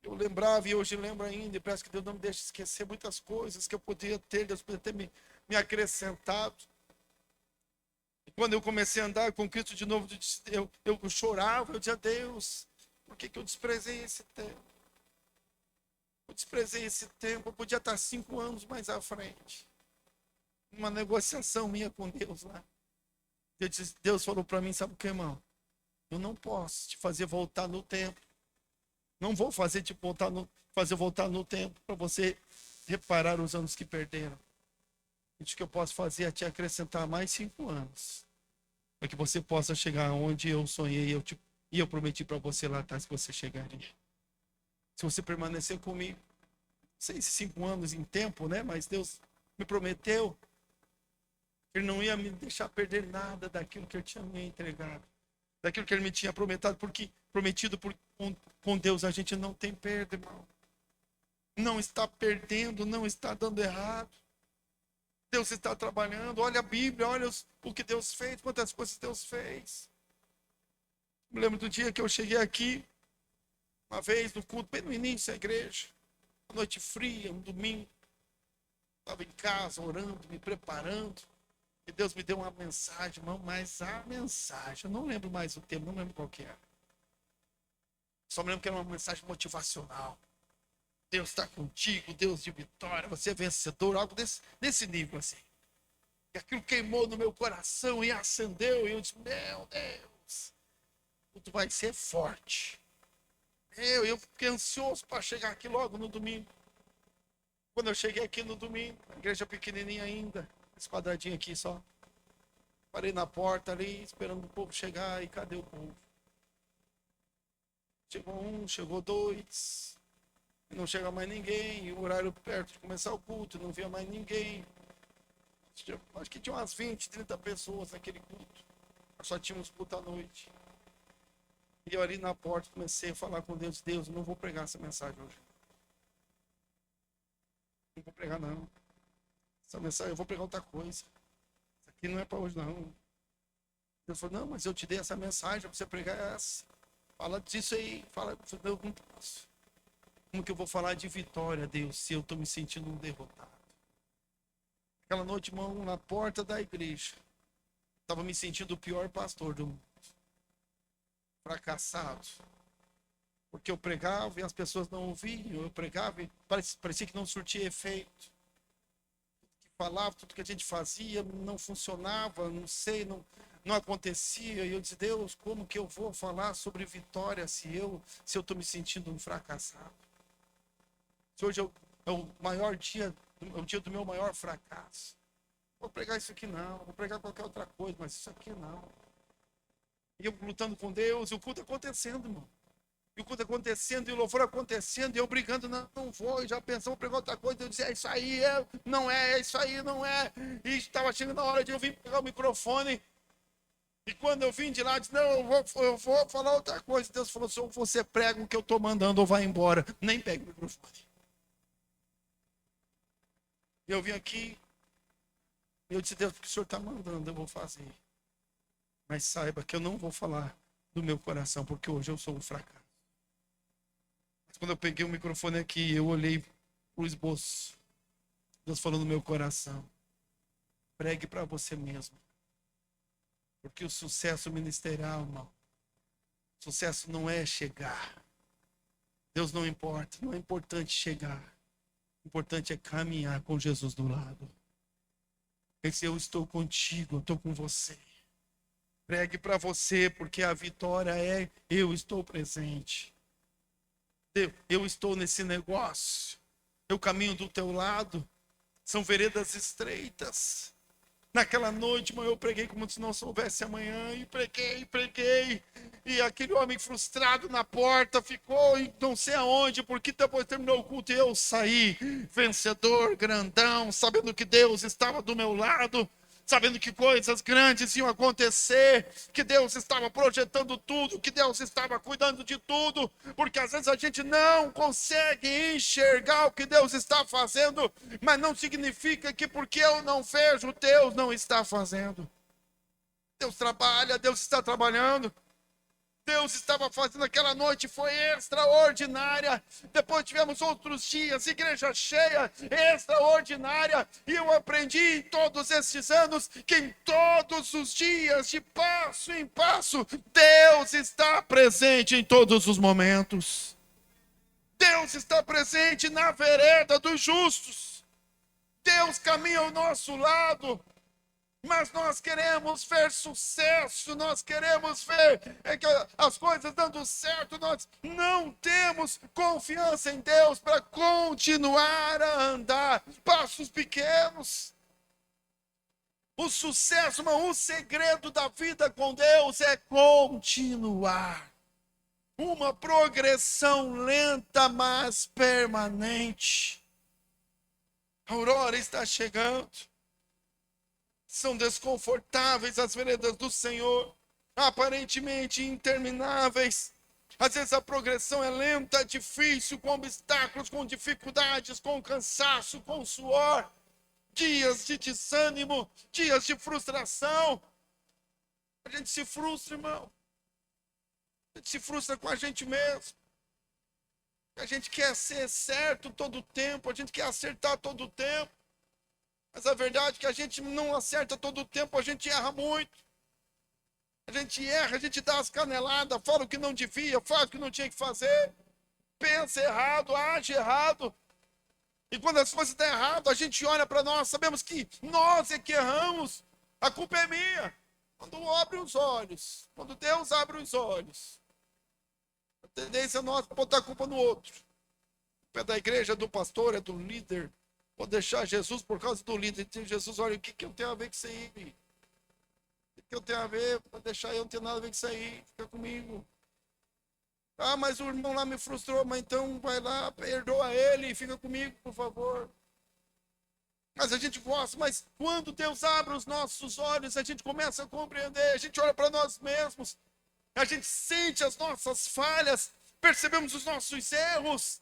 Eu lembrava e hoje lembro ainda, e peço que Deus não me deixe esquecer muitas coisas que eu podia ter, Deus podia ter me acrescentado. E quando eu comecei a andar com Cristo de novo, eu chorava, eu dizia, Deus, por que eu desprezei esse tempo? Eu desprezei esse tempo, eu podia estar 5 anos mais à frente. Uma negociação minha com Deus lá. Deus falou para mim, sabe o que, irmão? Eu não posso te fazer voltar no tempo. Não vou fazer voltar no tempo para você reparar os anos que perderam. O que eu posso fazer é te acrescentar mais 5 anos. Para que você possa chegar onde eu sonhei e eu prometi para você lá atrás que você chegaria. Se você permanecer comigo, não sei se 5 anos em tempo, né? Mas Deus me prometeu que Ele não ia me deixar perder nada daquilo que Ele tinha me entregado. Daquilo que Ele me tinha prometido, porque com Deus a gente não tem perda, irmão. Não está perdendo, não está dando errado. Deus está trabalhando, olha a Bíblia, olha o que Deus fez, quantas coisas Deus fez. Me lembro do dia que eu cheguei aqui, uma vez no culto, bem no início da igreja, uma noite fria, um domingo, estava em casa orando, me preparando, e Deus me deu uma mensagem, irmão, mas a mensagem, eu não lembro mais o tema, não lembro qual que era. Só me lembro que era uma mensagem motivacional. Deus está contigo, Deus de vitória, você é vencedor, algo desse nível assim. E aquilo queimou no meu coração e acendeu, e eu disse, meu Deus, tu vai ser forte. Eu fiquei ansioso para chegar aqui logo no domingo. Quando eu cheguei aqui no domingo, a igreja pequenininha ainda, esse quadradinho aqui só. Parei na porta ali, esperando o povo chegar, e cadê o povo? Chegou um, chegou 2... não chega mais ninguém, e o horário perto de começar o culto, não via mais ninguém. Acho que tinha umas 20, 30 pessoas naquele culto. Nós só tínhamos culto à noite. E eu ali na porta comecei a falar com Deus, Deus, eu não vou pregar essa mensagem hoje. Não vou pregar não. Essa mensagem, eu vou pregar outra coisa. Isso aqui não é para hoje não. Deus falou, não, mas eu te dei essa mensagem para você pregar essa. Fala disso aí. Fala, eu não posso. Como que eu vou falar de vitória, Deus, se eu estou me sentindo um derrotado? Aquela noite, irmão, na porta da igreja, estava me sentindo o pior pastor do mundo. Fracassado. Porque eu pregava e as pessoas não ouviam. Eu pregava e parecia que não surtia efeito. Tudo que falava, tudo que a gente fazia não funcionava, não sei, não acontecia. E eu disse, Deus, como que eu vou falar sobre vitória se eu estou me sentindo um fracassado? Se hoje é o maior dia, é o dia do meu maior fracasso. Vou pregar isso aqui não, vou pregar qualquer outra coisa, mas isso aqui não. E eu lutando com Deus, e o culto acontecendo, irmão. E o culto acontecendo, e o louvor acontecendo, e eu brigando, não vou, e já pensando, vou pregar outra coisa. Eu disse, é isso aí, não é isso aí, não é. E estava chegando a hora de eu vir pegar o microfone. E quando eu vim de lá, eu disse, não, eu vou falar outra coisa. Deus falou, se você prega o que eu estou mandando ou vai embora. Nem pegue o microfone. Eu vim aqui, E eu disse, Deus, porque o Senhor está mandando, eu vou fazer. Mas saiba que eu não vou falar do meu coração, porque hoje eu sou um fracasso. Mas quando eu peguei o microfone aqui, eu olhei para o esboço. Deus falou no meu coração. Pregue para você mesmo. Porque o sucesso ministerial, irmão, sucesso não é chegar. Deus não importa, não é importante chegar. O importante é caminhar com Jesus do lado. Esse eu estou contigo, eu estou com você. Pregue para você, porque a vitória é eu estou presente. Eu estou nesse negócio. Eu caminho do teu lado. São veredas estreitas. Naquela noite, irmão, eu preguei como se não soubesse amanhã. E preguei. E aquele homem frustrado na porta ficou em não sei aonde, porque depois terminou o culto e eu saí vencedor, grandão, sabendo que Deus estava do meu lado. Sabendo que coisas grandes iam acontecer, que Deus estava projetando tudo, que Deus estava cuidando de tudo, porque às vezes a gente não consegue enxergar o que Deus está fazendo, mas não significa que porque eu não vejo, Deus não está fazendo. Deus trabalha, Deus está trabalhando. Deus estava fazendo aquela noite, foi extraordinária. Depois tivemos outros dias, igreja cheia, extraordinária. E eu aprendi em todos esses anos que em todos os dias, de passo em passo, Deus está presente em todos os momentos. Deus está presente na vereda dos justos. Deus caminha ao nosso lado. Mas nós queremos ver sucesso, nós queremos ver as coisas dando certo, nós não temos confiança em Deus para continuar a andar passos pequenos. O sucesso, irmão, o segredo da vida com Deus é continuar. Uma progressão lenta, mas permanente. A aurora está chegando. São desconfortáveis as veredas do Senhor, aparentemente intermináveis. Às vezes a progressão é lenta, difícil, com obstáculos, com dificuldades, com cansaço, com suor. Dias de desânimo, dias de frustração. A gente se frustra, irmão. A gente se frustra com a gente mesmo. A gente quer ser certo todo o tempo, a gente quer acertar todo o tempo. Mas a verdade é que a gente não acerta todo o tempo, a gente erra muito. A gente erra, a gente dá as caneladas, fala o que não devia, faz o que não tinha que fazer. Pensa errado, age errado. E quando as coisas estão erradas, a gente olha para nós, sabemos que nós é que erramos. A culpa é minha. Quando abre os olhos, quando Deus abre os olhos, a tendência é nós botar a culpa no outro. A culpa é da igreja, do pastor, é do líder. Vou deixar Jesus por causa do líder. Jesus, olha, o que eu tenho a ver com isso aí? O que eu tenho a ver? Vou deixar eu não ter nada a ver com isso aí. Fica comigo. Ah, mas o irmão lá me frustrou. Mas então vai lá, perdoa ele e fica comigo, por favor. Mas a gente gosta. Mas quando Deus abre os nossos olhos, a gente começa a compreender. A gente olha para nós mesmos. A gente sente as nossas falhas. Percebemos os nossos erros.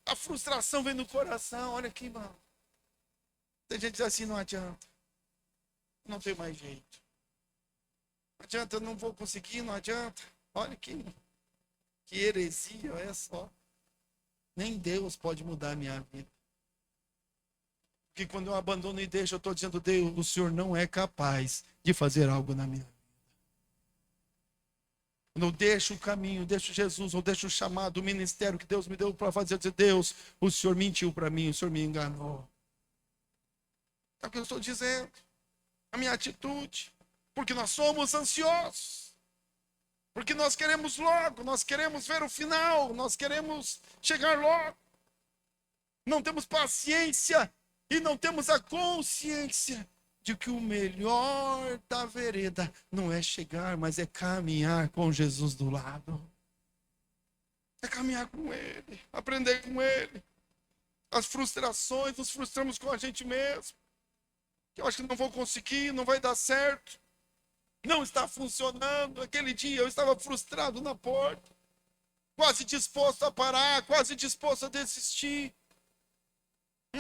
A frustração vem no coração. Olha aqui, mano. Tem gente que diz assim, não adianta. Não tem mais jeito. Não adianta, eu não vou conseguir, não adianta. Olha que heresia, olha só. Nem Deus pode mudar a minha vida. Porque quando eu abandono e deixo, eu estou dizendo, Deus, o Senhor não é capaz de fazer algo na minha vida. Quando eu deixo o caminho, deixo Jesus, ou deixo o chamado, o ministério que Deus me deu para fazer, eu dizer, Deus, o Senhor mentiu para mim, o Senhor me enganou. É o que eu estou dizendo. A minha atitude. Porque nós somos ansiosos. Porque nós queremos logo, nós queremos ver o final, nós queremos chegar logo. Não temos paciência e não temos a consciência de que o melhor da vereda não é chegar, mas é caminhar com Jesus do lado. É caminhar com Ele, aprender com Ele. As frustrações, nos frustramos com a gente mesmo. Eu acho que não vou conseguir, não vai dar certo. Não está funcionando. Aquele dia eu estava frustrado na porta. Quase disposto a parar, quase disposto a desistir.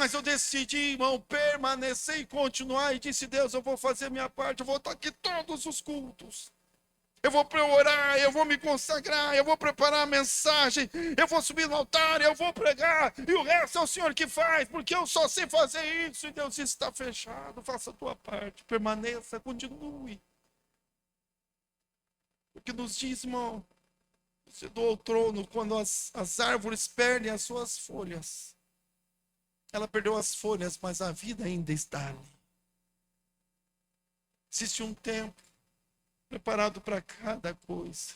Mas eu decidi, irmão, permanecer e continuar. E disse: Deus, eu vou fazer a minha parte. Eu vou estar aqui todos os cultos. Eu vou orar, eu vou me consagrar, eu vou preparar a mensagem, eu vou subir no altar, eu vou pregar, e o resto é o Senhor que faz, porque eu só sei fazer isso. E Deus disse: está fechado, faça a tua parte, permaneça, continue. Porque nos diz, irmão, você doa o trono, quando as árvores perdem as suas folhas. Ela perdeu as folhas, mas a vida ainda está ali. Existe um tempo preparado para cada coisa.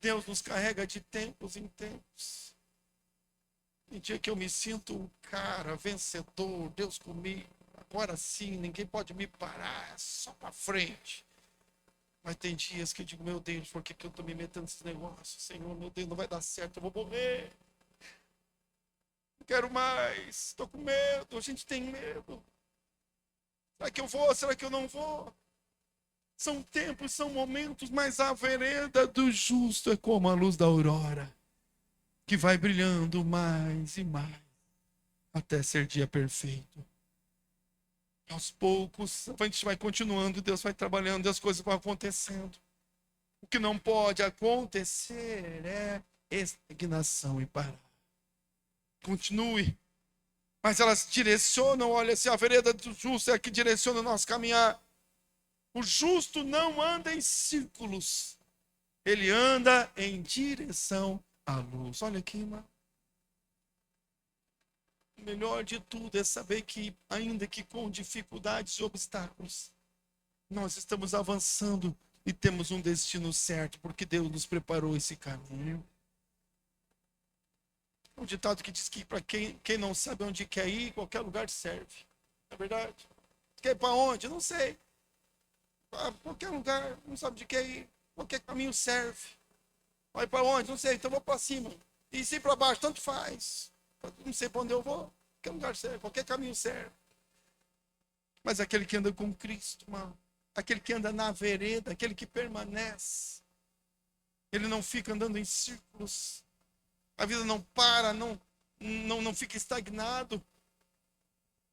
Deus nos carrega de tempos em tempos. Tem dia que eu me sinto um cara vencedor, Deus comigo. Agora sim, ninguém pode me parar, é só para frente. Mas tem dias que eu digo: meu Deus, por que eu estou me metendo nesses negócios? Senhor, meu Deus, não vai dar certo, eu vou morrer. Não quero mais, estou com medo, a gente tem medo. Será que eu vou? Será que eu não vou? São tempos, são momentos, mas a vereda do justo é como a luz da aurora, que vai brilhando mais e mais, até ser dia perfeito. Aos poucos, a gente vai continuando, Deus vai trabalhando, e as coisas vão acontecendo. O que não pode acontecer é estagnação e parar. Continue. Mas elas direcionam, olha, se a vereda do justo é a que direciona o nosso caminhar. O justo não anda em círculos. Ele anda em direção à luz. Olha aqui, irmão. O melhor de tudo é saber que, ainda que com dificuldades e obstáculos, nós estamos avançando e temos um destino certo, porque Deus nos preparou esse caminho. Um ditado que diz que para quem não sabe onde quer ir, qualquer lugar serve. É verdade? Quer ir para onde? Não sei. Para qualquer lugar, não sabe de quer ir. Qualquer caminho serve. Vai para onde? Não sei. Então vou para cima. E se para baixo, tanto faz. Não sei para onde eu vou. Qualquer lugar serve. Qualquer caminho serve. Mas aquele que anda com Cristo, irmão, aquele que anda na vereda, aquele que permanece, ele não fica andando em círculos. A vida não para, não fica estagnado.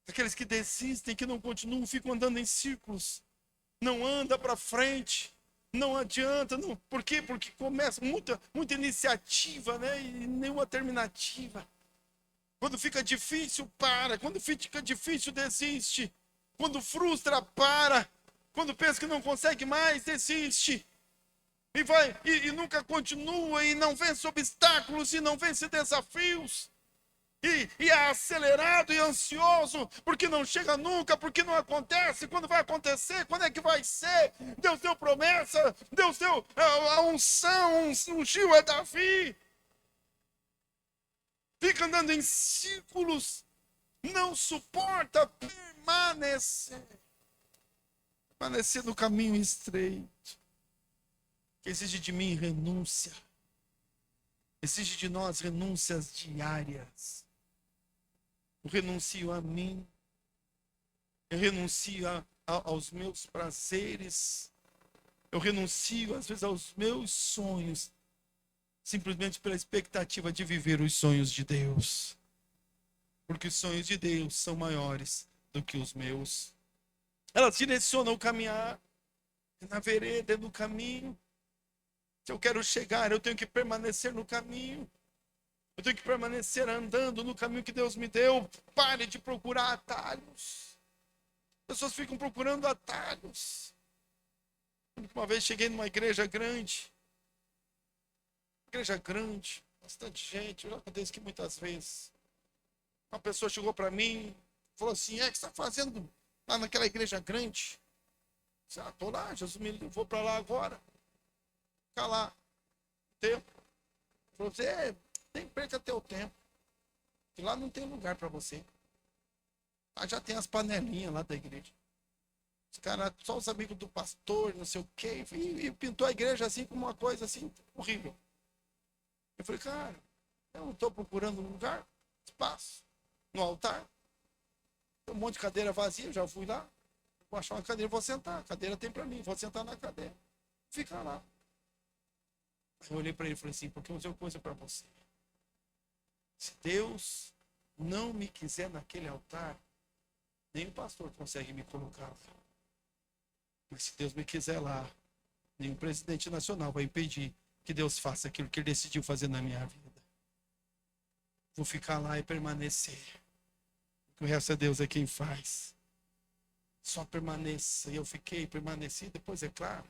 Aqueles que desistem, que não continuam, ficam andando em círculos. Não anda para frente. Não adianta. Não. Por quê? Porque começa muita iniciativa, né? E nenhuma terminativa. Quando fica difícil, para. Quando fica difícil, desiste. Quando frustra, para. Quando pensa que não consegue mais, desiste. E vai, e nunca continua, e não vence obstáculos, e não vence desafios. E é acelerado e ansioso, porque não chega nunca, porque não acontece. Quando vai acontecer? Quando é que vai ser? Deus deu promessa, Deus deu a unção, ungiu a Davi. Fica andando em círculos, não suporta permanecer no caminho estreito, que exige de mim renúncia, exige de nós renúncias diárias. Eu renuncio a mim, eu renuncio aos meus prazeres, eu renuncio às vezes aos meus sonhos, simplesmente pela expectativa de viver os sonhos de Deus. Porque os sonhos de Deus são maiores do que os meus. Elas direcionam o caminhar, na vereda, no caminho. Se eu quero chegar, eu tenho que permanecer no caminho. Eu tenho que permanecer andando no caminho que Deus me deu. Pare de procurar atalhos. As pessoas ficam procurando atalhos. Uma vez cheguei numa igreja grande. Bastante gente. Eu já contei isso aqui muitas vezes. Uma pessoa chegou para mim, falou assim: o que você está fazendo lá naquela igreja grande? Eu disse: estou lá, Jesus me levou para lá agora. Ficar lá. Tempo. Falou: você tem que perder teu tempo. Que lá não tem lugar para você. Lá já tem as panelinhas lá da igreja. Os caras, só os amigos do pastor, não sei o quê. E pintou a igreja assim como uma coisa assim horrível. Eu falei: cara, eu não estou procurando um lugar, espaço, no altar. Tem um monte de cadeira vazia, eu já fui lá. Vou achar uma cadeira, vou sentar. A cadeira tem para mim, vou sentar na cadeira. Fica lá. Eu olhei para ele e falei assim: porque eu vou dizer uma coisa para você. Se Deus não me quiser naquele altar, nem o pastor consegue me colocar. Mas se Deus me quiser lá, nenhum presidente nacional vai impedir que Deus faça aquilo que Ele decidiu fazer na minha vida. Vou ficar lá e permanecer. O resto é Deus é quem faz. Só permaneça. E eu fiquei, permaneci. Depois, é claro,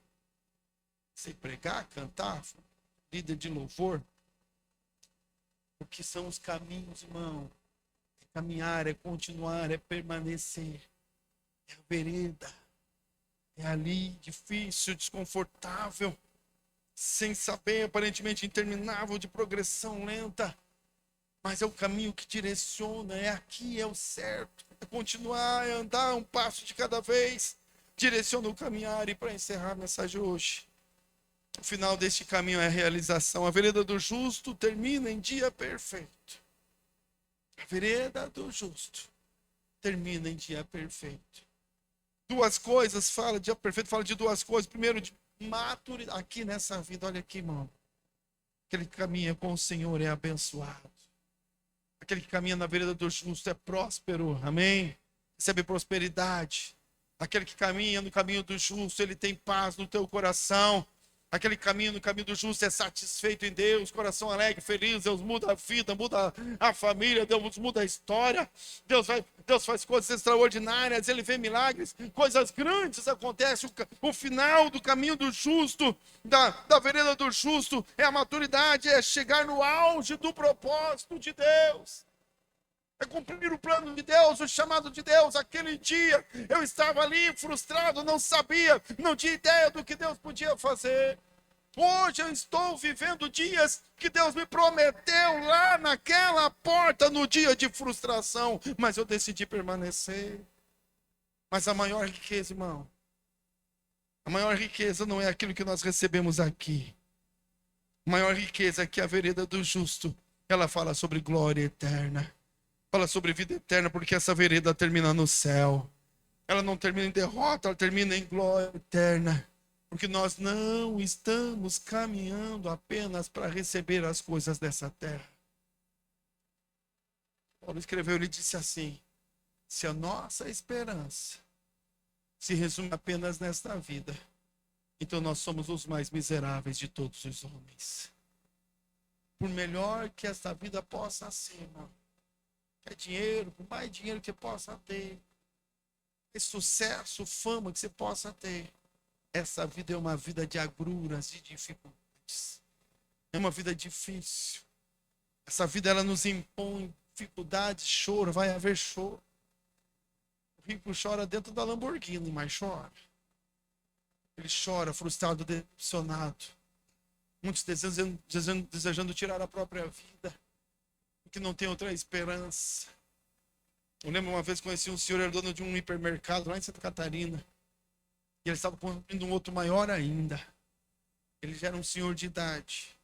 sei pregar, cantar, líder de louvor. O que são os caminhos, irmão? É caminhar, é continuar, é permanecer. É a vereda. É ali, difícil, desconfortável, sem saber, aparentemente interminável, de progressão lenta. Mas é o caminho que direciona, é aqui, é o certo. É continuar, é andar um passo de cada vez. Direciona o caminhar. E para encerrar a mensagem hoje, o final deste caminho é a realização. A vereda do justo termina em dia perfeito. A vereda do justo termina em dia perfeito. Duas coisas, fala de dia perfeito, fala de duas coisas. Primeiro, de maturidade. Aqui nessa vida, olha aqui, irmão. Aquele que caminha com o Senhor é abençoado. Aquele que caminha na vereda do justo é próspero, amém? Recebe prosperidade. Aquele que caminha no caminho do justo, ele tem paz no teu coração. Aquele que caminha no caminho do justo é satisfeito em Deus, coração alegre, feliz. Deus muda a vida, muda a família, Deus muda a história. Deus faz coisas extraordinárias, Ele vê milagres, coisas grandes acontecem. O final do caminho do justo, da vereda do justo, é a maturidade, é chegar no auge do propósito de Deus. É cumprir o plano de Deus, o chamado de Deus. Aquele dia eu estava ali frustrado, não sabia, não tinha ideia do que Deus podia fazer. Hoje eu estou vivendo dias que Deus me prometeu lá naquela porta no dia de frustração, mas eu decidi permanecer. Mas a maior riqueza, irmão, a maior riqueza não é aquilo que nós recebemos aqui. A maior riqueza é que a vereda do justo, ela fala sobre glória eterna. Fala sobre vida eterna, porque essa vereda termina no céu. Ela não termina em derrota, ela termina em glória eterna. Porque nós não estamos caminhando apenas para receber as coisas dessa terra. Paulo escreveu, ele disse assim: se a nossa esperança se resume apenas nesta vida, então nós somos os mais miseráveis de todos os homens. Por melhor que esta vida possa ser, irmão, é dinheiro, por mais dinheiro que você possa ter, esse sucesso, fama que você possa ter, essa vida é uma vida de agruras, de dificuldades. É uma vida difícil. Essa vida, ela nos impõe dificuldades, choro, vai haver choro. O rico chora dentro da Lamborghini, mas chora. Ele chora frustrado, decepcionado. Muitos desejando tirar a própria vida, que não tem outra esperança. Eu lembro uma vez que conheci um senhor, era dono de um hipermercado lá em Santa Catarina. E ele estava construindo um outro maior ainda. Ele já era um senhor de idade.